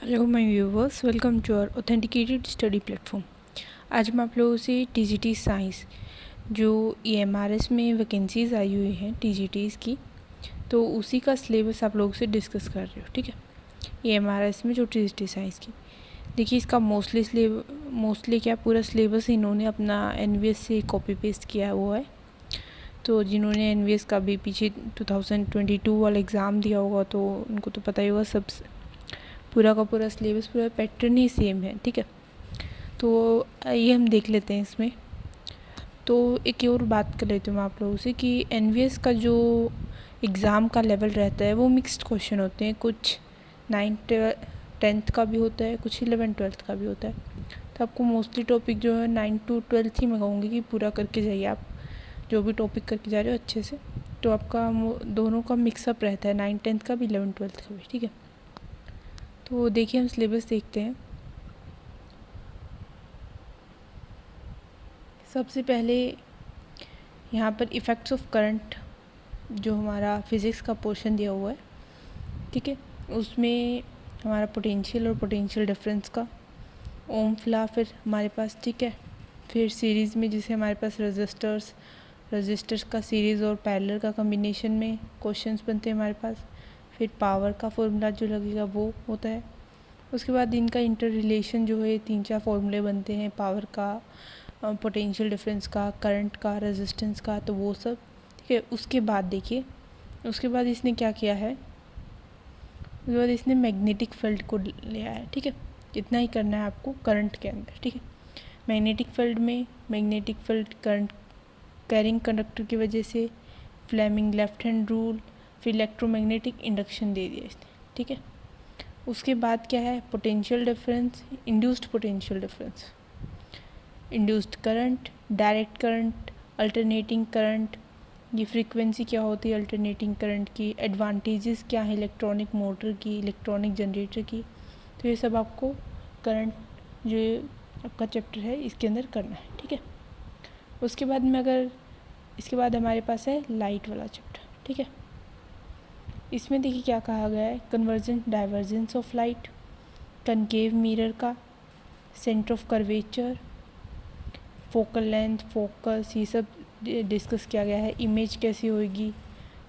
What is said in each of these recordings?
Hello my viewers, welcome to our authenticated study platform. आज मैं आप लोगों से टीजीटी साइंस जो EMRS में वैकेंसीज़ आई हुई हैं टीजीटीज़ की, तो उसी का सिलेबस आप लोगों से डिस्कस कर रही हूँ। ठीक है, EMRS में जो टीजीटी साइंस की, देखिए इसका मोस्टली क्या पूरा सिलेबस इन्होंने अपना NVS से कॉपी पेस्ट किया हुआ है। तो जिन्होंने NVS का भी पीछे 2022 वाला एग्ज़ाम दिया होगा तो उनको तो पता ही होगा, सब पूरा का पूरा सिलेबस, पूरा पैटर्न ही सेम है। ठीक है, तो ये हम देख लेते हैं इसमें। तो एक और बात कर लेती हूँ मैं आप लोगों से कि NVS का जो एग्ज़ाम का लेवल रहता है वो मिक्स्ड क्वेश्चन होते हैं, कुछ 9th 10th का भी होता है, कुछ 11th 12th का भी होता है। तो आपको मोस्टली टॉपिक जो है 9th to 12th ही मैं कहूँगी कि पूरा करके जाइए, आप जो भी टॉपिक करके जा रहे हो अच्छे से। तो आपका दोनों का मिक्सअप रहता है, 9th 10th का भी, 11th 12th का भी। ठीक है, तो देखिए हम सिलेबस देखते हैं। सबसे पहले यहाँ पर इफ़ेक्ट्स ऑफ करंट, जो हमारा फिज़िक्स का पोर्शन दिया हुआ है, ठीक है, उसमें हमारा पोटेंशियल और पोटेंशियल डिफरेंस का ओम्स लॉ फिर हमारे पास। ठीक है, फिर सीरीज़ में जैसे हमारे पास रजिस्टर्स का सीरीज़ और पैरेलल का कम्बिनेशन में क्वेश्चंस बनते हैं हमारे पास। फिर पावर का फॉर्मूला जो लगेगा वो होता है। उसके बाद इनका इंटर रिलेशन जो है 3-4 फॉर्मूले बनते हैं, पावर का, पोटेंशियल डिफरेंस का, करंट का, रेजिस्टेंस का, तो वो सब। ठीक है, उसके बाद देखिए, उसके बाद इसने क्या किया है, उसके बाद इसने मैग्नेटिक फील्ड को ले आया है। ठीक है, इतना ही करना है आपको करंट के अंदर। ठीक है, मैग्नेटिक फील्ड में magnetic field current carrying conductor की वजह से, फ्लेमिंग लेफ्ट हैंड रूल, फिर इलेक्ट्रोमैग्नेटिक इंडक्शन दे दिया इसने। ठीक है, उसके बाद क्या है, potential difference, induced potential difference, induced current, direct current, alternating current, ये फ्रीक्वेंसी क्या होती है अल्टरनेटिंग करंट की, एडवांटेजेस क्या है इलेक्ट्रॉनिक मोटर की, इलेक्ट्रॉनिक जनरेटर की। तो ये सब आपको करंट जो आपका चैप्टर है इसके अंदर करना है। ठीक है, उसके बाद में अगर इसके बाद हमारे पास है लाइट वाला चैप्टर। ठीक है, इसमें देखिए क्या कहा गया है, convergent divergence of light, concave mirror का, centre of curvature, focal length, focus, ये सब डिस्कस किया गया है। इमेज कैसी होगी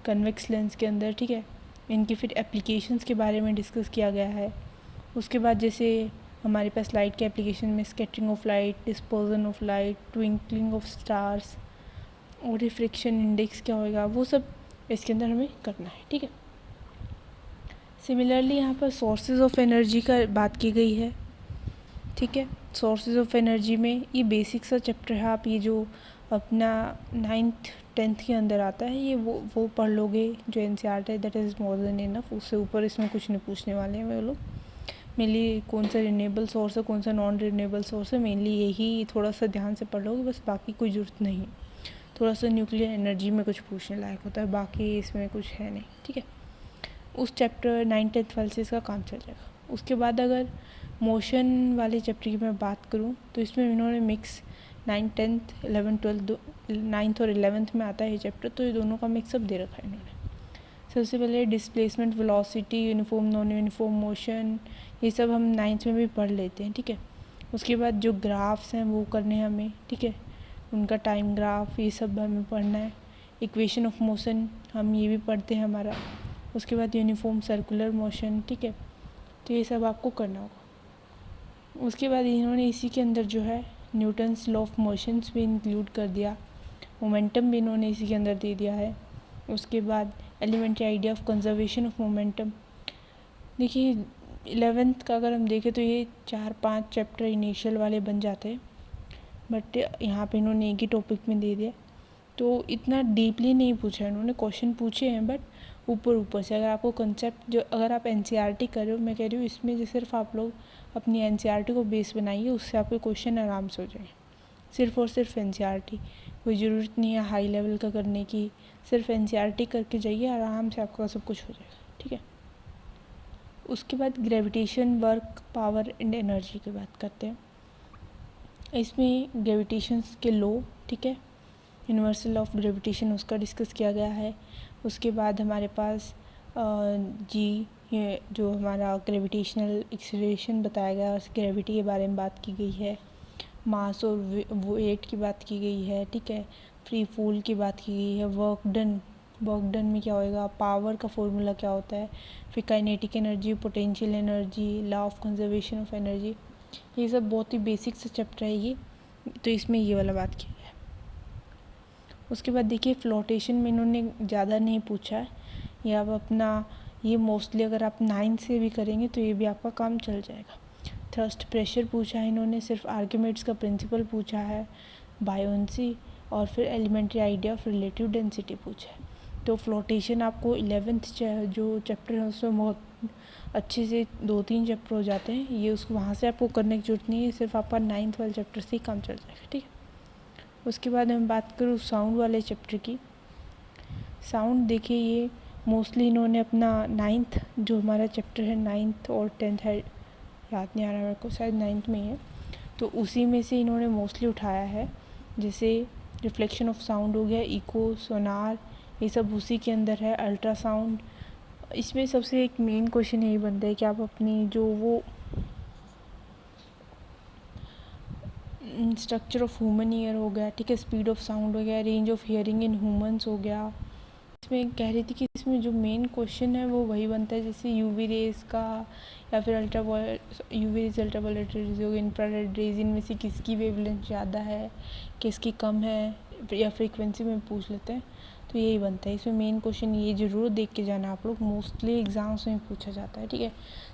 कन्वेक्स लेंस के अंदर। ठीक है, इनकी फिर एप्लीकेशंस के बारे में डिस्कस किया गया है। उसके बाद जैसे हमारे पास लाइट के एप्लीकेशन में scattering of light, dispersion of light, twinkling of stars और रिफ्लेक्शन इंडेक्स क्या होगा, वो सब इसके अंदर हमें करना है। ठीक है, सिमिलरली यहाँ पर सोर्सेज ऑफ एनर्जी का बात की गई है। ठीक है, सोर्सेज ऑफ एनर्जी में ये बेसिक सा चैप्टर है, आप ये जो अपना 9th 10th के अंदर आता है ये वो पढ़ लोगे, जो NCERT है that is more than enough. उससे ऊपर इसमें कुछ नहीं पूछने वाले हैं वो लोग। मेनली कौन सा रिन्यूएबल सोर्स है, कौन सा नॉन रिन्यूएबल सोर्स है, मेनली यही थोड़ा सा ध्यान से पढ़ लोगे बस, बाकी कोई ज़रूरत नहीं। थोड़ा सा न्यूक्लियर एनर्जी में कुछ पूछने लायक होता है, बाकी इसमें कुछ है नहीं। ठीक है, उस चैप्टर 9th 10th वाले से इसका काम चल जाएगा। उसके बाद अगर मोशन वाले चैप्टर की मैं बात करूँ तो इसमें इन्होंने mix 9th 10th 11th 12th 9th और 11th में आता है ये चैप्टर, तो ये दोनों का मिक्सअप दे रखा है इन्होंने। सबसे पहले displacement, velocity, uniform non uniform motion, ये सब हम 9th में भी पढ़ लेते हैं। ठीक है, उसके बाद जो ग्राफ्स हैं वो करने हैं हमें। ठीक है, उनका टाइम ग्राफ, ये सब हमें पढ़ना है। इक्वेशन ऑफ मोशन हम ये भी पढ़ते हैं हमारा। उसके बाद यूनिफॉर्म सर्कुलर मोशन। ठीक है, तो ये सब आपको करना होगा। उसके बाद इन्होंने इसी के अंदर जो है न्यूटन्स लॉ ऑफ मोशंस भी इंक्लूड कर दिया, मोमेंटम भी इन्होंने इसी के अंदर दे दिया है। उसके बाद elementary idea of conservation of momentum. देखिए 11th का अगर हम देखें तो ये 4-5 चैप्टर इनिशियल वाले बन जाते हैं, बट यहाँ पे इन्होंने एक ही टॉपिक में दे दिया, तो इतना डीपली नहीं पूछा इन्होंने। क्वेश्चन पूछे हैं बट ऊपर ऊपर से। अगर आपको कंसेप्ट जो, अगर आप NCERT कर रहे हो, मैं कह रही हूँ इसमें जो सिर्फ आप लोग अपनी NCERT को बेस बनाइए, उससे आपके क्वेश्चन आराम से हो जाए। सिर्फ और सिर्फ NCERT, कोई ज़रूरत नहीं है हाई लेवल का करने की, सिर्फ NCERT करके जाइए, आराम से आपका सब कुछ हो जाएगा। ठीक है, उसके बाद gravitation, work, power and energy की बात करते हैं। इसमें ग्रेविटेशंस के लॉ, ठीक है, यूनिवर्सल ऑफ ग्रेविटेशन, उसका डिस्कस किया गया है। उसके बाद हमारे पास जी ये जो हमारा ग्रेविटेशनल एक्सीलरेशन बताया गया, उस ग्रेविटी के बारे में बात की गई है, मास और वेट की बात की गई है, ठीक है। फ्री फॉल की बात की गई है, वर्क डन में क्या होएगा, पावर का फॉर्मूला क्या होता है, फिर kinetic energy, potential energy, law of conservation of energy, ये सब बहुत ही बेसिक सा चैप्टर है ये, तो इसमें ये वाला बात की है। उसके बाद देखिए फ्लोटेशन में इन्होंने ज़्यादा नहीं पूछा है, ये आप अपना ये मोस्टली अगर आप 9 से भी करेंगे तो ये भी आपका काम चल जाएगा। थ्रस्ट प्रेशर पूछा है इन्होंने, सिर्फ आर्किमिडीज का प्रिंसिपल पूछा है, बायोन्सी और फिर elementary idea of relative density पूछा है। तो फ्लोटेशन आपको 11th जो चैप्टर है उसमें बहुत अच्छे से 2-3 चैप्टर हो जाते हैं, ये उसको वहाँ से आपको करने की जरूरत नहीं है, सिर्फ आपका 9th वाले चैप्टर से ही काम चल जाएगा, ठीक है। उसके बाद मैं बात करूँ साउंड वाले चैप्टर की। साउंड देखिए ये मोस्टली इन्होंने अपना 9th जो हमारा चैप्टर है 9th और 10th है, याद नहीं आ रहा मेरे को, शायद 9th में ही है, तो उसी में से इन्होंने मोस्टली उठाया है। जैसे रिफ्लेक्शन ऑफ साउंड हो गया, इको, सोनार, ये सब उसी के अंदर है, अल्ट्रासाउंड। इसमें सबसे एक मेन क्वेश्चन यही बनता है कि आप अपनी जो वो स्ट्रक्चर ऑफ ह्यूमन ईयर हो गया, ठीक है, स्पीड ऑफ साउंड हो गया, range of hearing in humans हो गया। इसमें कह रही थी कि इसमें जो मेन क्वेश्चन है वो वही बनता है, जैसे यूवी रेज का या फिर यूवी रेज, अल्ट्रावायलेट रेज हो गई, इंफ्रारेड रेज, इनमें से किसकी वेवलेंथ ज़्यादा है, किसकी कम है, या फ्रीक्वेंसी में पूछ लेते हैं, तो यही बनता है। इसमें मेन क्वेश्चन ये ज़रूर देख के जाना आप लोग, मोस्टली एग्ज़ाम्स में पूछा जाता है, ठीक है।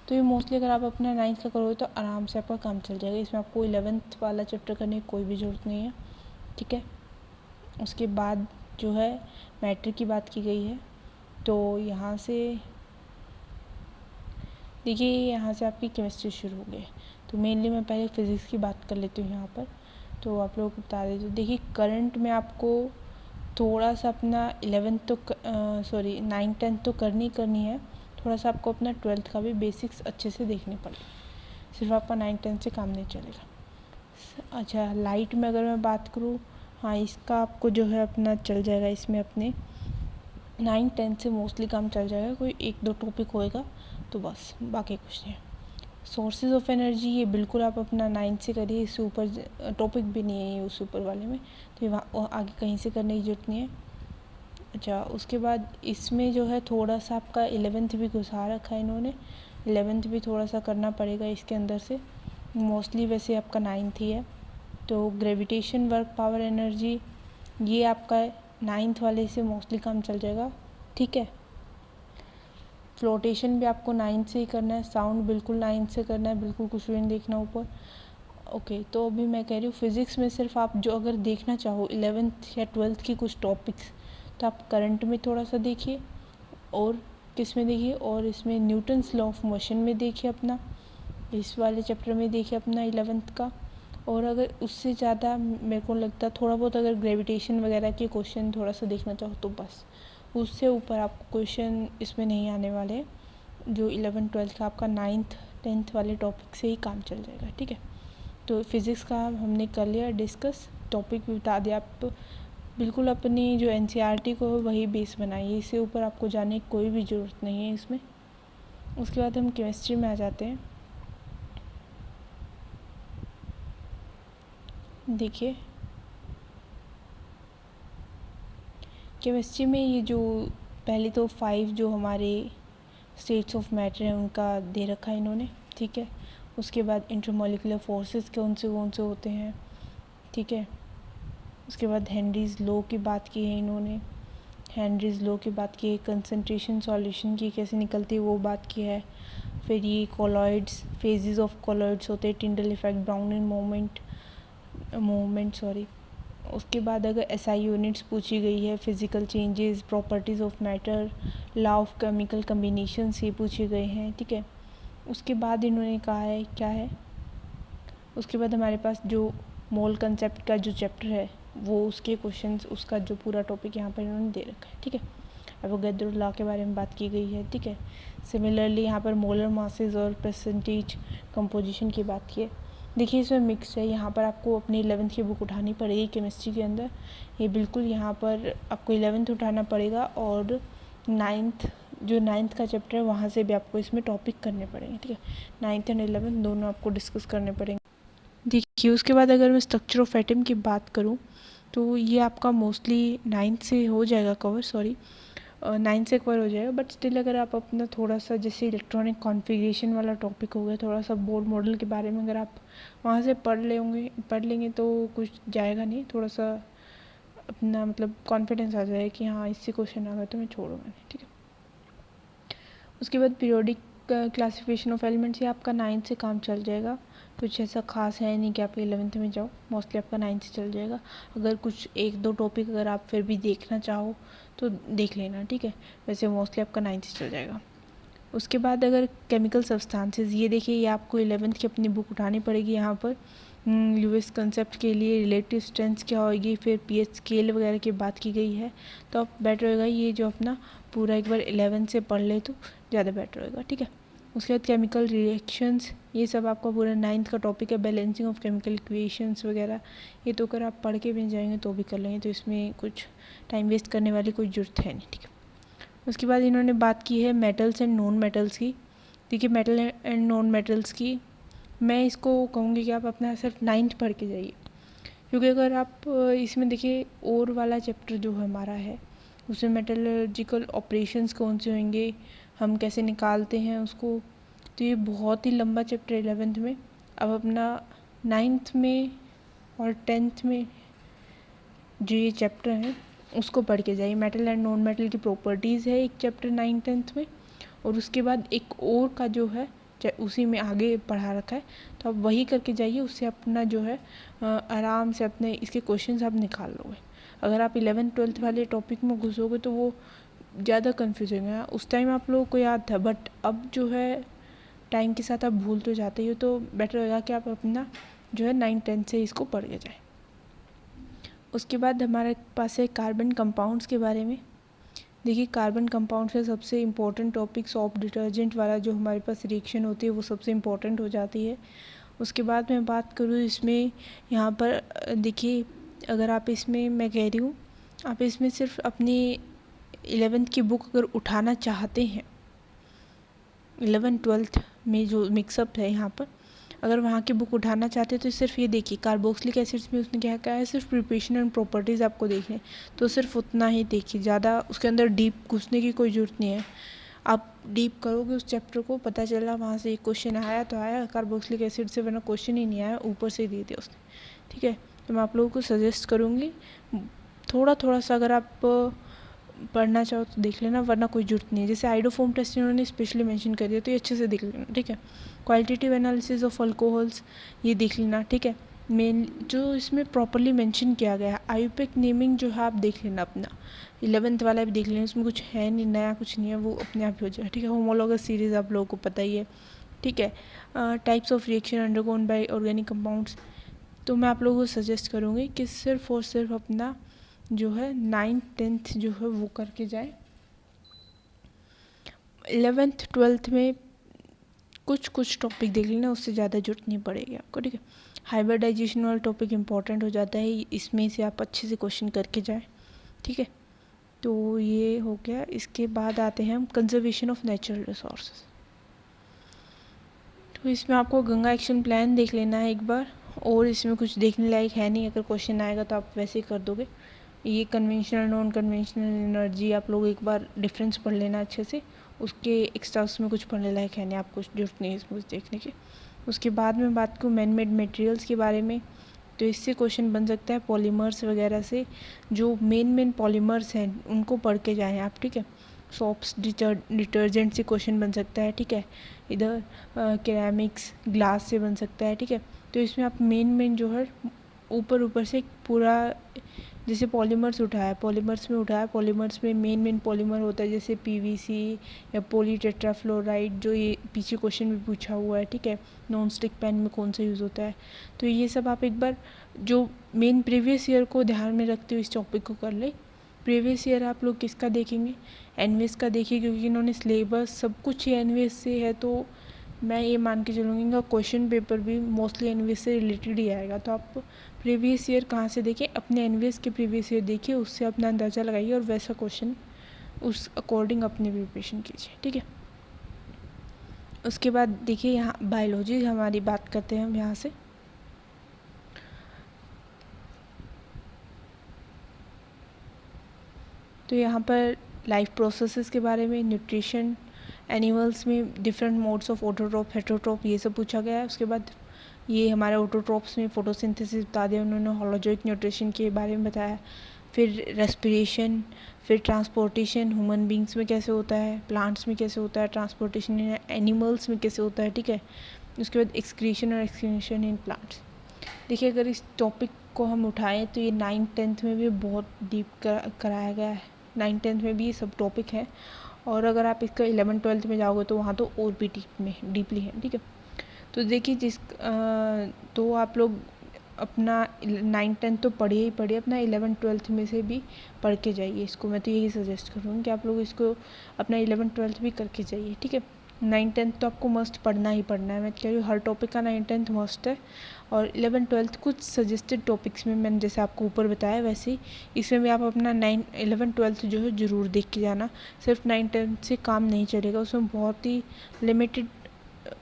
तो ये मोस्टली अगर आप अपना 9th का करोगे तो आराम से आपका काम चल जाएगा, इसमें आपको 11th वाला चैप्टर करने की कोई भी ज़रूरत नहीं है, ठीक है। उसके बाद जो है मैटर की बात की गई है, तो यहाँ से देखिए यहाँ से आपकी केमिस्ट्री शुरू हो गई। तो मेनली मैं पहले फ़िज़िक्स की बात कर लेती हूँ यहाँ पर, तो आप लोगों को बता देती हूँ। देखिए करंट में आपको थोड़ा सा अपना 9th तो करनी है, थोड़ा सा आपको अपना 12th का भी बेसिक्स अच्छे से देखने पड़ेगा, सिर्फ आपका 9-10 से काम नहीं चलेगा। अच्छा लाइट में अगर मैं बात करूँ, हाँ इसका आपको जो है अपना चल जाएगा, इसमें अपने 9-10 से मोस्टली काम चल जाएगा, कोई 1-2 टॉपिक होएगा तो बस, बाकी कुछ नहीं है। सोर्सेज ऑफ एनर्जी ये बिल्कुल आप अपना 9th से करिए, इससे ऊपर टॉपिक भी नहीं है ये उस ऊपर वाले में, तो ये वहाँ आगे कहीं से करने की जरूरत नहीं है। अच्छा उसके बाद इसमें जो है थोड़ा सा आपका 11th भी घुसा रखा है इन्होंने, 11th भी थोड़ा सा करना पड़ेगा इसके अंदर से, मोस्टली वैसे आपका 9th ही है। तो ग्रेविटेशन, वर्क, पावर, एनर्जी, ये आपका 9th वाले से मोस्टली काम चल जाएगा, ठीक है। फ्लोटेशन भी आपको 9th से ही करना है, साउंड बिल्कुल 9th से करना है, बिल्कुल कुछ भी नहीं देखना ऊपर, ओके। तो अभी मैं कह रही हूँ फिज़िक्स में सिर्फ आप जो अगर देखना चाहो 11th या 12th की कुछ टॉपिक्स, तो आप करंट में थोड़ा सा देखिए, और किस में देखिए, और इसमें न्यूटन्स लॉ ऑफ मोशन में देखिए अपना, इस वाले चैप्टर में देखिए अपना 11th का। और अगर उससे ज़्यादा मेरे को लगता है थोड़ा बहुत अगर ग्रेविटेशन वगैरह के क्वेश्चन थोड़ा सा देखना चाहो तो बस, उससे ऊपर आपको क्वेश्चन इसमें नहीं आने वाले, जो 11-12 का आपका 9th-10th वाले टॉपिक से ही काम चल जाएगा, ठीक है। तो फिज़िक्स का हमने कर लिया डिस्कस, टॉपिक भी बता दिया, आप बिल्कुल अपनी जो NCERT को वही बेस बनाइए, इससे ऊपर आपको जाने की कोई भी ज़रूरत नहीं है इसमें। उसके बाद हम केमिस्ट्री में आ जाते हैं। देखिए केमिस्ट्री में ये जो पहले तो 5 जो हमारे स्टेट्स ऑफ मैटर हैं उनका दे रखा है इन्होंने, ठीक है। उसके बाद इंटरमॉलिक्यूलर फोर्सेस कौन से होते हैं, ठीक है। उसके बाद हेनरीज लॉ की बात की है इन्होंने, हेनरीज लॉ की बात की है, कंसंट्रेशन सॉल्यूशन की कैसे निकलती है वो बात की है। फिर ये कॉलॉइड्स, फेजेस ऑफ कॉलॉइड्स होते हैं, टिंडल इफेक्ट, ब्राउनिन मोमेंट सॉरी। उसके बाद अगर SI यूनिट्स पूछी गई है, physical changes, properties of matter, law of chemical combination ये पूछे गए हैं, ठीक है। उसके बाद इन्होंने कहा है क्या है, उसके बाद हमारे पास जो मोल कंसेप्ट का जो चैप्टर है वो उसके क्वेश्चंस, उसका जो पूरा टॉपिक यहाँ पर इन्होंने दे रखा है, ठीक है। एवोगैड्रो लॉ के बारे में बात की गई है, ठीक है। सिमिलरली यहाँ पर मोलर मासेस और परसेंटेज कंपोजिशन की बात की है। देखिए इसमें मिक्स है, यहाँ पर आपको अपनी 11th की बुक उठानी पड़ेगी केमिस्ट्री के अंदर, ये बिल्कुल यहाँ पर आपको 11th उठाना पड़ेगा और 9th जो 9th का चैप्टर है वहाँ से भी आपको इसमें टॉपिक करने पड़ेंगे, ठीक है। 9th एंड 11th दोनों आपको डिस्कस करने पड़ेंगे। देखिए उसके बाद अगर मैं स्ट्रक्चर ऑफ एटम की बात करूँ तो ये आपका मोस्टली 9th से हो जाएगा कवर, 9th से कवर हो जाएगा, बट स्टिल अगर आप अपना थोड़ा सा जैसे इलेक्ट्रॉनिक कॉन्फ़िगरेशन वाला टॉपिक हो गया, थोड़ा सा बोर मॉडल के बारे में अगर आप वहाँ से पढ़ लेंगे तो कुछ जाएगा नहीं, थोड़ा सा अपना मतलब कॉन्फिडेंस आ जाएगा कि हाँ इससे क्वेश्चन आ गया तो मैं छोड़ूंगा नहीं, ठीक है। उसके बाद पीरियोडिक क्लासिफिकेशन ऑफ एलिमेंट्स, ये आपका 9th से काम चल जाएगा, कुछ ऐसा खास है नहीं कि आप 11th में जाओ, मोस्टली आपका 9th से चल जाएगा। अगर कुछ एक दो टॉपिक अगर आप फिर भी देखना चाहो तो देख लेना, ठीक है, वैसे मोस्टली आपका 9th से चल जाएगा। उसके बाद अगर केमिकल सब्सटेंसेस, ये देखिए ये आपको 11th की अपनी बुक उठानी पड़ेगी। यहाँ पर ल्यूइस कंसेप्ट के लिए रिलेटिव स्ट्रेंथ क्या होगी, फिर पीएच स्केल वगैरह की बात की गई है, तो आप बेटर होगा ये जो अपना पूरा एक बार 11th से पढ़ ले तो ज़्यादा बेटर होगा, ठीक है। उसके बाद केमिकल रिएक्शंस, ये सब आपका पूरा 9th का टॉपिक है, बैलेंसिंग ऑफ केमिकल इक्वेशंस वगैरह, ये तो अगर आप पढ़ के भी जाएंगे तो भी कर लेंगे, तो इसमें कुछ टाइम वेस्ट करने वाली कोई ज़रूरत है नहीं, ठीक है। उसके बाद इन्होंने बात की है मेटल्स एंड नॉन मेटल्स की। देखिए मेटल एंड नॉन मेटल्स की मैं इसको कहूँगी कि आप अपना सिर्फ 9th पढ़ के जाइए, क्योंकि अगर आप इसमें देखिए और वाला चैप्टर जो हमारा है उसमें मेटलर्जिकल ऑपरेशंस कौन से होंगे, हम कैसे निकालते हैं उसको, तो ये बहुत ही लंबा चैप्टर 11th में। अब अपना 9th में और 10th में जो ये चैप्टर है उसको पढ़ के जाइए। मेटल एंड नॉन मेटल की प्रॉपर्टीज़ है एक चैप्टर 9th-10th में, और उसके बाद एक और का जो है उसी में आगे पढ़ा रखा है, तो आप वही करके जाइए, उससे अपना जो है आराम से अपने इसके क्वेश्चंस आप निकाल लोगे। अगर आप 11th-12th वाले टॉपिक में घुसोगे तो वो ज़्यादा कन्फ्यूज होगा। उस टाइम आप लोगों को याद था, बट अब जो है टाइम के साथ आप भूल तो जाते ही हो, तो बेटर होगा कि आप अपना जो है 9th-10th से इसको पढ़ के जाएँ। उसके बाद हमारे पास है कार्बन कंपाउंड्स के बारे में। देखिए कार्बन कंपाउंड्स का सबसे इम्पोर्टेंट टॉपिक सॉप डिटर्जेंट वाला जो हमारे पास रिएक्शन होती है वो सबसे इम्पोर्टेंट हो जाती है। उसके बाद मैं बात करूँ इसमें, यहाँ पर देखिए अगर आप इसमें, मैं कह रही हूँ आप इसमें सिर्फ अपनी 11th की बुक अगर उठाना चाहते हैं, 11th-12th में जो मिक्सअप है यहाँ पर, अगर वहाँ की बुक उठाना चाहते हैं तो सिर्फ ये देखिए कार्बोक्सिलिक एसिड्स में उसने क्या कहा है, सिर्फ प्रिपरेशन एंड प्रॉपर्टीज़ आपको देखने, तो सिर्फ उतना ही देखिए, ज़्यादा उसके अंदर डीप घुसने की कोई ज़रूरत नहीं है। आप डीप करोगे उस चैप्टर को, पता चला वहाँ से एक क्वेश्चन आया तो आया, कार्बोक्सिलिक एसिड से वरना क्वेश्चन ही नहीं आया, ऊपर से दे दिया उसने, ठीक है। तो मैं आप लोगों को सजेस्ट करूँगी थोड़ा थोड़ा सा अगर आप पढ़ना चाहो तो देख लेना, वरना कोई जरूरत नहीं है। जैसे आइडोफोम टेस्ट इन्होंने स्पेशली मेंशन कर दिया तो ये अच्छे से देख लेना, ठीक है। क्वालिटेटिव एनालिसिस ऑफ अल्कोहल्स, ये देख लेना, ठीक है। मेन जो इसमें प्रॉपरली मेंशन किया गया है, आईयूपैक नेमिंग जो है आप देख लेना अपना, 11th वाला भी देख लेना, उसमें कुछ है नहीं नया, कुछ नहीं है, वो अपने आप ही हो जाएगा, ठीक है। होमोलॉगस सीरीज़ आप लोगों को पता ही है, ठीक है। Types of reaction undergone by organic compounds, तो मैं आप लोगों को सजेस्ट करूँगी कि सिर्फ और सिर्फ अपना जो है 9th-10th जो है वो करके जाए। 11th-12th में कुछ कुछ टॉपिक देख लेना, उससे ज़्यादा जरूरत नहीं पड़ेगी आपको, ठीक है। हाइब्रिडाइजेशन वाला टॉपिक इंपॉर्टेंट हो जाता है, इसमें से आप अच्छे से क्वेश्चन करके जाएं, ठीक है। तो ये हो गया। इसके बाद आते हैं हम कंजर्वेशन ऑफ नेचुरल रिसोर्सेज। तो इसमें आपको गंगा एक्शन प्लान देख लेना है एक बार, और इसमें कुछ देखने लायक है नहीं, अगर क्वेश्चन आएगा तो आप वैसे ही कर दोगे। ये कन्वेंशनल नॉन कन्वेंशनल एनर्जी आप लोग एक बार डिफरेंस पढ़ लेना अच्छे से, उसके एक्स्ट्रा उसमें कुछ पढ़ने लायक है नहीं, आपको जरूरत नहीं है इसमें कुछ देखने की। उसके बाद में बात करूँ मैन मेड मटेरियल्स के बारे में, तो इससे क्वेश्चन बन सकता है पॉलीमर्स वगैरह से, जो मेन पॉलीमर्स हैं उनको पढ़ के जाएँ आप, ठीक है। सोप्स डिटर्जेंट से क्वेश्चन बन सकता है, ठीक है। इधर केरामिक्स ग्लास से बन सकता है, ठीक है। तो इसमें आप मेन जो है ऊपर से पूरा, जैसे पॉलीमर्स पॉलीमर्स में मेन पॉलीमर होता है, जैसे पीवीसी या पॉलीटेट्राफ्लोराइड, जो ये पीछे क्वेश्चन भी पूछा हुआ है, ठीक है। नॉन स्टिक पेन में कौन सा यूज़ होता है, तो ये सब आप एक बार जो मेन प्रीवियस ईयर को ध्यान में रखते हुए इस टॉपिक को कर ले। प्रीवियस ईयर आप लोग किसका देखेंगे, एनवीएस का देखिए, क्योंकि इन्होंने सिलेबस सब कुछ ही एनवीएस से है, तो मैं ये मान के चलूँगी इनका क्वेश्चन पेपर भी मोस्टली एनवीएस से रिलेटेड ही आएगा। तो आप प्रीवियस ईयर कहाँ से देखिए, अपने एनवीएस के प्रीवियस ईयर देखिए, उससे अपना अंदाज़ा लगाइए और वैसा क्वेश्चन उस अकॉर्डिंग अपनी प्रिपरेशन कीजिए, ठीक है। उसके बाद देखिए यहाँ बायोलॉजी हमारी बात करते हैं हम यहाँ से। तो यहाँ पर लाइफ प्रोसेसेस के बारे में, न्यूट्रिशन, एनिमल्स में डिफरेंट मोड्स ऑफ ऑटोट्रोप, हेटरोट्रोप, ये सब पूछा गया है। उसके बाद ये हमारे ऑटोट्रोप्स में फोटोसिंथेसिस बता दिया उन्होंने, होलोजोइक न्यूट्रिशन के बारे में बताया, फिर रेस्पिरेशन, फिर ट्रांसपोर्टेशन ह्यूमन बींग्स में कैसे होता है, प्लांट्स में कैसे होता है, ट्रांसपोर्टेशन एनिमल्स में कैसे होता है, ठीक है। उसके बाद एक्सक्रीशन और एक्सक्रीशन इन प्लांट्स। देखिए अगर इस टॉपिक को हम उठाएं तो ये 9th-10th में भी बहुत डीप कराया गया है। 9th-10th में भी ये सब टॉपिक है, और अगर आप इसका 11th-12th में जाओगे तो वहाँ तो और भी डीपली है, ठीक है। तो देखिए तो आप लोग अपना 9th-10th तो पढ़िए ही पढ़िए, अपना 11th-12th में से भी पढ़ के जाइए इसको। मैं तो यही सजेस्ट करूँगी कि आप लोग इसको अपना 11th-12th भी करके जाइए, ठीक है। 9th-10th तो आपको मस्ट पढ़ना ही पढ़ना है। मैं कह रही हूँ हर टॉपिक का 9th-10th मस्ट है, और 11th-12th कुछ सजेस्टेड टॉपिक्स में मैंने जैसे आपको ऊपर बताया वैसे ही इसमें भी आप अपना 11th-12th जो है ज़रूर देख के जाना। सिर्फ 9th-10th से काम नहीं चलेगा, उसमें बहुत ही लिमिटेड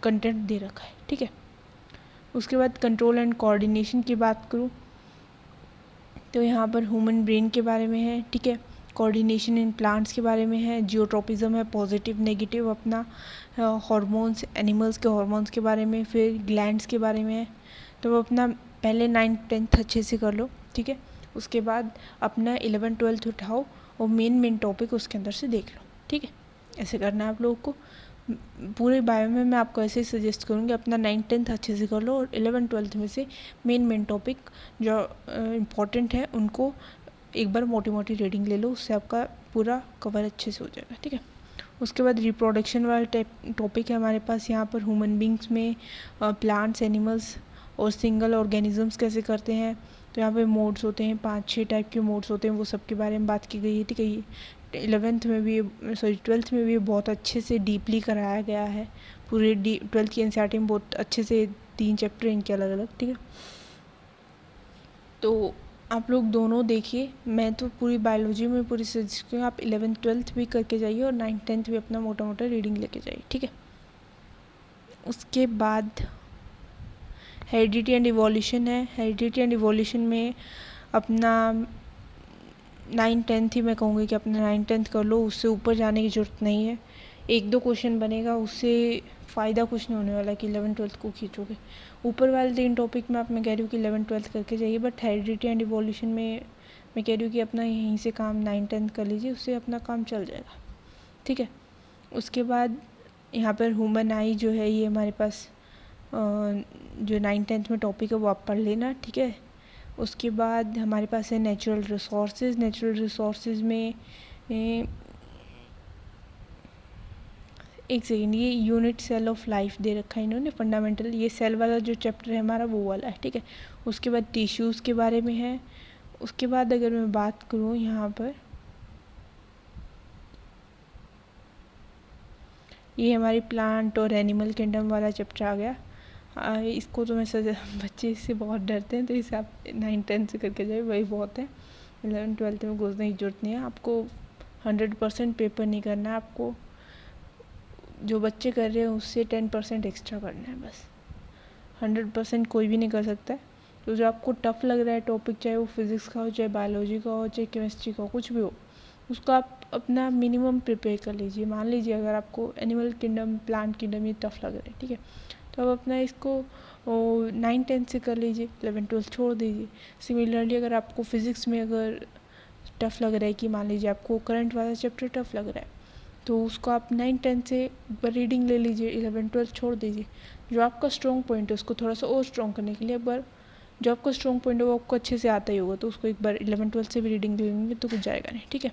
कंटेंट दे रखा है, ठीक है। उसके बाद कंट्रोल एंड कोऑर्डिनेशन की बात करूँ तो यहाँ पर ह्यूमन ब्रेन के बारे में है, ठीक है। कोऑर्डिनेशन इन प्लांट्स के बारे में है, जियोट्रोपिज्म है, पॉजिटिव नेगेटिव अपना हार्मोन्स, एनिमल्स के हार्मोन्स के बारे में, फिर ग्लैंड्स के बारे में है। तो वो अपना पहले 9th-10th अच्छे से कर लो, ठीक है। उसके बाद अपना 11th-12th उठाओ और मेन टॉपिक उसके अंदर से देख लो, ठीक है। ऐसे करना है आप लोगों को। पूरे बायो में मैं आपको ऐसे ही सजेस्ट करूँगी, अपना 9th-10th अच्छे से कर लो, और 11th-12th में से मेन टॉपिक जो इम्पोर्टेंट है उनको एक बार मोटी मोटी रीडिंग ले लो, उससे आपका पूरा कवर अच्छे से हो जाएगा, ठीक है। उसके बाद रिप्रोडक्शन वाला टॉपिक है हमारे पास यहाँ पर, ह्यूमन बींग्स में प्लांट्स, एनिमल्स और सिंगल ऑर्गेनिजम्स कैसे करते हैं। तो यहाँ पे मोड्स होते हैं, 5-6 टाइप के मोड्स होते हैं, वो सब के बारे में बात की गई है, ठीक है। 12th में भी बहुत अच्छे से डीपली कराया गया है। पूरे 12th की एनसीईआरटी में बहुत अच्छे से 3 चैप्टर इनके अलग अलग, ठीक है। तो आप लोग दोनों देखिए, मैं तो पूरी बायोलॉजी में पूरी सजेस्ट करूँगी आप 11th-12th भी करके जाइए, और 9th-10th भी अपना मोटा मोटा रीडिंग लेके जाइए, ठीक है। उसके बाद हेरिडिटी एंड इवोल्यूशन है। हेरिडिटी एंड इवोल्यूशन में अपना 9th-10th ही मैं कहूँगी कि अपना 9th-10th कर लो, उससे ऊपर जाने की ज़रूरत नहीं है। 1-2 क्वेश्चन बनेगा, उससे फ़ायदा कुछ नहीं होने वाला कि 11th-12th को खींचोगे। ऊपर वाले 3 टॉपिक में आप मैं कह रही हूँ कि 11th-12th करके जाइए, बट हेरिडिटी एंड इवोल्यूशन में मैं कह रही हूँ कि अपना यहीं से काम 9th-10th कर लीजिए, उससे अपना काम चल जाएगा, ठीक है। उसके बाद यहाँ पर ह्यूमन आई जो है ये हमारे पास जो 9th-10th में टॉपिक है वो आप पढ़ लेना, ठीक है। उसके बाद हमारे पास है नेचुरल रिसोर्सेज। नेचुरल रिसोर्सेज में एक सेकेंड, ये यूनिट सेल ऑफ लाइफ दे रखा है इन्होंने, फंडामेंटल, ये सेल वाला जो चैप्टर है हमारा वो वाला है, ठीक है। उसके बाद टिश्यूज़ के बारे में है। उसके बाद अगर मैं बात करूँ यहाँ पर, ये हमारी प्लांट और एनिमल किंगडम वाला चैप्टर आ गया। इसको तो मैं बच्चे इससे बहुत डरते हैं, तो इसे आप 9th-10th से करके जाए वही बहुत है। 11th-12th में घुसने की जरूरत नहीं है आपको। 100% पेपर नहीं करना है आपको, जो बच्चे कर रहे हैं उससे 10% एक्स्ट्रा करना है बस। 100% कोई भी नहीं कर सकता है। तो जो आपको टफ लग रहा है टॉपिक, चाहे वो फिज़िक्स का हो, चाहे बायोलॉजी का हो, चाहे केमिस्ट्री का हो, कुछ भी हो, उसको आप अपना मिनिमम प्रिपेयर कर लीजिए। मान लीजिए अगर आपको एनिमल किंगडम, प्लांट किंगडम ये टफ लग रहा है, ठीक है, तो आप अपना इसको 9th-10th से कर लीजिए, 11th-12th छोड़ दीजिए। सिमिलरली अगर आपको फिज़िक्स में अगर टफ लग रहा है कि मान लीजिए आपको करंट वाला चैप्टर टफ लग रहा है, तो उसको आप 9th-10th से एक बार रीडिंग ले लीजिए, 11th-12th छोड़ दीजिए। जो आपका स्ट्रॉन्ग पॉइंट है उसको थोड़ा सा और स्ट्रॉन्ग करने के लिए एक बार, जो आपका स्ट्रॉन्ग पॉइंट है वो आपको अच्छे से आता ही होगा, तो उसको एक बार 11th-12th से भी रीडिंग ले लेंगे तो कुछ जाएगा नहीं, ठीक है।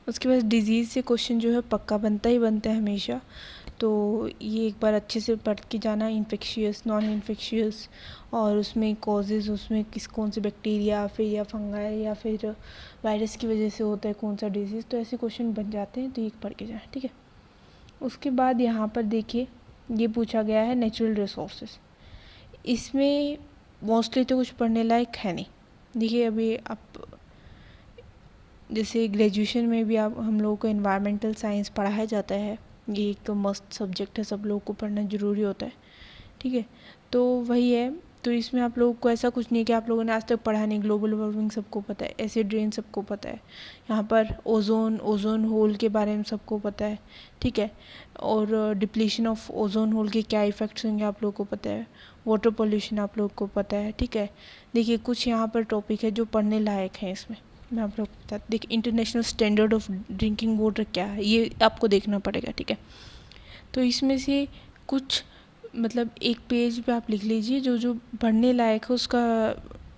उसके बाद डिज़ीज़ से क्वेश्चन जो है पक्का बनता ही बनता है हमेशा, तो ये एक बार अच्छे से पढ़ के जाना, इन्फेक्शियस, नॉन इन्फेक्शियस, और उसमें कॉजेज़, उसमें कौन से बैक्टीरिया फिर या फंगाई या फिर वायरस की वजह से होता है कौन सा डिजीज़, तो ऐसे क्वेश्चन बन जाते हैं, तो ये पढ़ के जाएँ, ठीक है। उसके बाद यहाँ पर देखिए ये पूछा गया है नेचुरल रिसोर्सेज। इसमें मोस्टली तो कुछ पढ़ने लायक है नहीं। देखिए अभी आप जैसे ग्रेजुएशन में भी आप हम लोगों को एनवायरमेंटल साइंस पढ़ाया जाता है, ये एक मस्त सब्जेक्ट है, सब लोगों को पढ़ना ज़रूरी होता है, ठीक है। तो वही है, तो इसमें आप लोगों को ऐसा कुछ नहीं कि आप लोगों ने आज तक पढ़ा नहीं। ग्लोबल वार्मिंग सबको पता है, एसिड रेन सबको पता है, यहाँ पर ओजोन होल के बारे में सबको पता है, ठीक है। और डिप्लीशन ऑफ ओजोन होल के क्या इफ़ेक्ट्स होंगे आप लोगों को पता है। वाटर पोल्यूशन आप लोगों को पता है, ठीक है। देखिए कुछ यहाँ पर टॉपिक है जो पढ़ने लायक है, इसमें मैं आप लोग को बता, देखिए international standard of drinking water क्या है, ये आपको देखना पड़ेगा, ठीक है। तो इसमें से कुछ मतलब एक पेज पे आप लिख लीजिए जो जो पढ़ने लायक है, उसका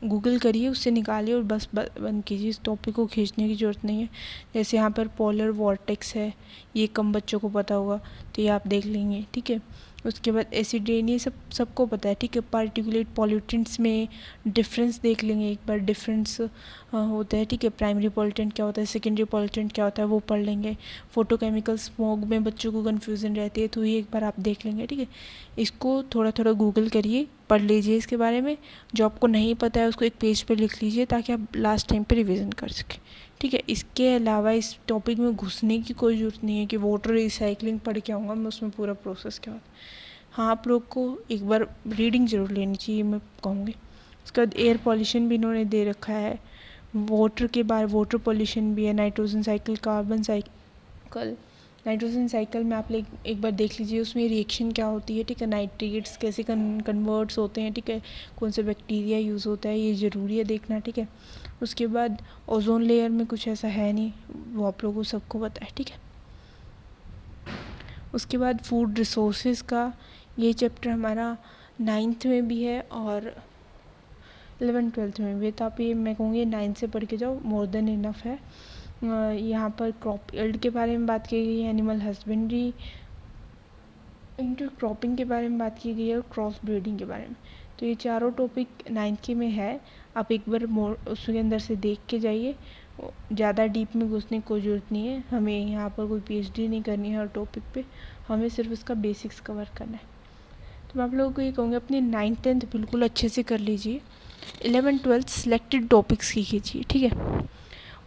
गूगल करिए, उससे निकालिए और बस बंद कीजिए। इस टॉपिक को खींचने की ज़रूरत नहीं है। जैसे यहाँ पर पोलर वॉर्टेक्स है, ये कम बच्चों को पता होगा, तो ये आप देख लेंगे, ठीक है। उसके बाद एसिड रेन, ये सबको पता है, ठीक है। पार्टिकुलेट पॉल्यूटेंट्स में डिफरेंस देख लेंगे एक बार, डिफरेंस होता है, ठीक है। प्राइमरी पॉल्यूटेंट क्या होता है, सेकेंडरी पॉल्यूटेंट क्या होता है, वो पढ़ लेंगे। फोटोकेमिकल स्मोग में बच्चों को कन्फ्यूज़न रहती है, तो ये एक बार आप देख लेंगे, ठीक है। इसको थोड़ा थोड़ा गूगल करिए, पढ़ लीजिए इसके बारे में। जो आपको नहीं पता है उसको एक पेज पे लिख लीजिए, ताकि आप लास्ट टाइम पे रिवीजन कर सकें, ठीक है। इसके अलावा इस टॉपिक में घुसने की कोई ज़रूरत नहीं है कि वाटर रिसाइकलिंग पढ़ के आऊँगा मैं, उसमें पूरा प्रोसेस क्या होता है। हाँ, आप लोग को एक बार रीडिंग ज़रूर लेनी चाहिए, मैं कहूँगी। उसके बाद एयर पॉल्यूशन भी इन्होंने दे रखा है, वाटर के बारे, वाटर पॉल्यूशन भी है, nitrogen cycle, carbon cycle. Nitrogen cycle में आप एक बार देख लीजिए, उसमें रिएक्शन क्या होती है, ठीक है। नाइट्रेट्स कैसे कन्वर्ट्स होते हैं, ठीक है। कौन सा बैक्टीरिया यूज़ होता है, ये ज़रूरी है देखना, ठीक है। उसके बाद ओजोन लेयर में कुछ ऐसा है नहीं, वो आप लोगों को सबको पता है, ठीक है। उसके बाद फूड रिसोर्सेज का ये चैप्टर हमारा 9th में भी है और 11th-12th में भी है, तो आप ये मैं कहूँगी 9th से पढ़ के जाओ, मोर देन इनफ है। यहाँ पर क्रॉप यील्ड के बारे में बात की गई है, एनिमल हस्बेंड्री, इंटर क्रॉपिंग के बारे में बात की गई है, और क्रॉस ब्रीडिंग के बारे में। तो ये चारों टॉपिक 9th के में है, आप एक बार मोर उसके अंदर से देख के जाइए। ज़्यादा डीप में घुसने की कोई ज़रूरत नहीं है, हमें यहाँ पर कोई PhD नहीं करनी है हर टॉपिक पे, हमें सिर्फ इसका बेसिक्स कवर करना है। तो मैं आप लोगों को ये कहूँगी, अपनी 9th 10th बिल्कुल अच्छे से कर लीजिए, 11th 12th सिलेक्टेड टॉपिक्स की कीजिए, ठीक है।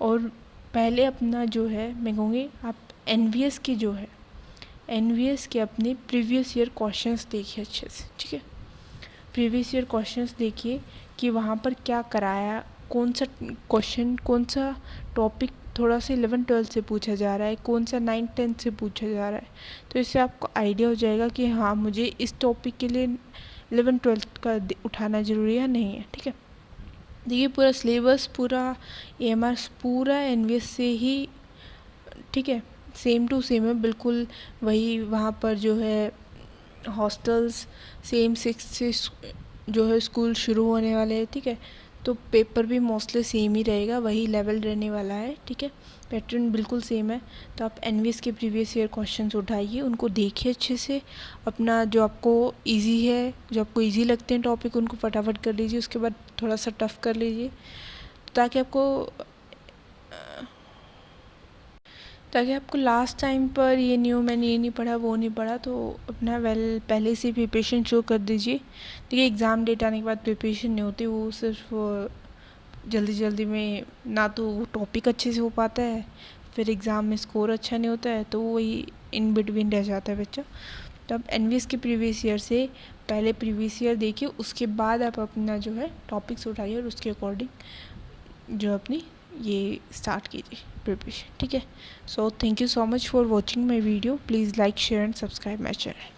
और पहले अपना जो है मैं कहूँगी, आप NVS के जो है, NVS के अपने प्रीवियस ईयर क्वेश्चंस देखिए अच्छे से, ठीक है। प्रीवियस ईयर क्वेश्चंस देखिए कि वहाँ पर क्या कराया, कौन सा क्वेश्चन, कौन सा टॉपिक थोड़ा सा 11th 12th से पूछा जा रहा है, कौन सा 9th 10th से पूछा जा रहा है। तो इससे आपको आइडिया हो जाएगा कि हाँ, मुझे इस टॉपिक के लिए 11th 12th का उठाना ज़रूरी है नहीं है, ठीक है। देखिए पूरा सिलेबस, पूरा AMRs, पूरा NVS से ही, ठीक है, सेम टू सेम है बिल्कुल। वही वहाँ पर जो है हॉस्टल्स सेम 6 से जो है स्कूल शुरू होने वाले हैं, ठीक है। तो पेपर भी मोस्टली सेम ही रहेगा, वही लेवल रहने वाला है, ठीक है। पैटर्न बिल्कुल सेम है। तो आप NVS के प्रीवियस ईयर क्वेश्चंस उठाइए, उनको देखिए अच्छे से, अपना जो आपको इजी है, जो आपको इजी लगते हैं टॉपिक, उनको फटाफट कर लीजिए। उसके बाद थोड़ा सा टफ कर लीजिए, ताकि आपको लास्ट टाइम पर ये नहीं हो मैंने ये नहीं पढ़ा वो नहीं पढ़ा। तो अपना पहले से प्रिपरेशन शो कर दीजिए। देखिए एग्ज़ाम डेट आने के बाद प्रिपरेशन नहीं होती, वो सिर्फ जल्दी जल्दी में ना तो वो टॉपिक अच्छे से हो पाता है, फिर एग्ज़ाम में स्कोर अच्छा नहीं होता है, तो वही इन बिटवीन रह जाता है बच्चा। तो आप NVS के प्रीवियस ईयर से पहले प्रीवियस ईयर देखिए, उसके बाद आप अपना जो है टॉपिक्स उठाइए और उसके अकॉर्डिंग जो अपनी ये स्टार्ट कीजिए प्रिपरेशन, ठीक है। So thank you so much for watching my video, please like share and subscribe my channel.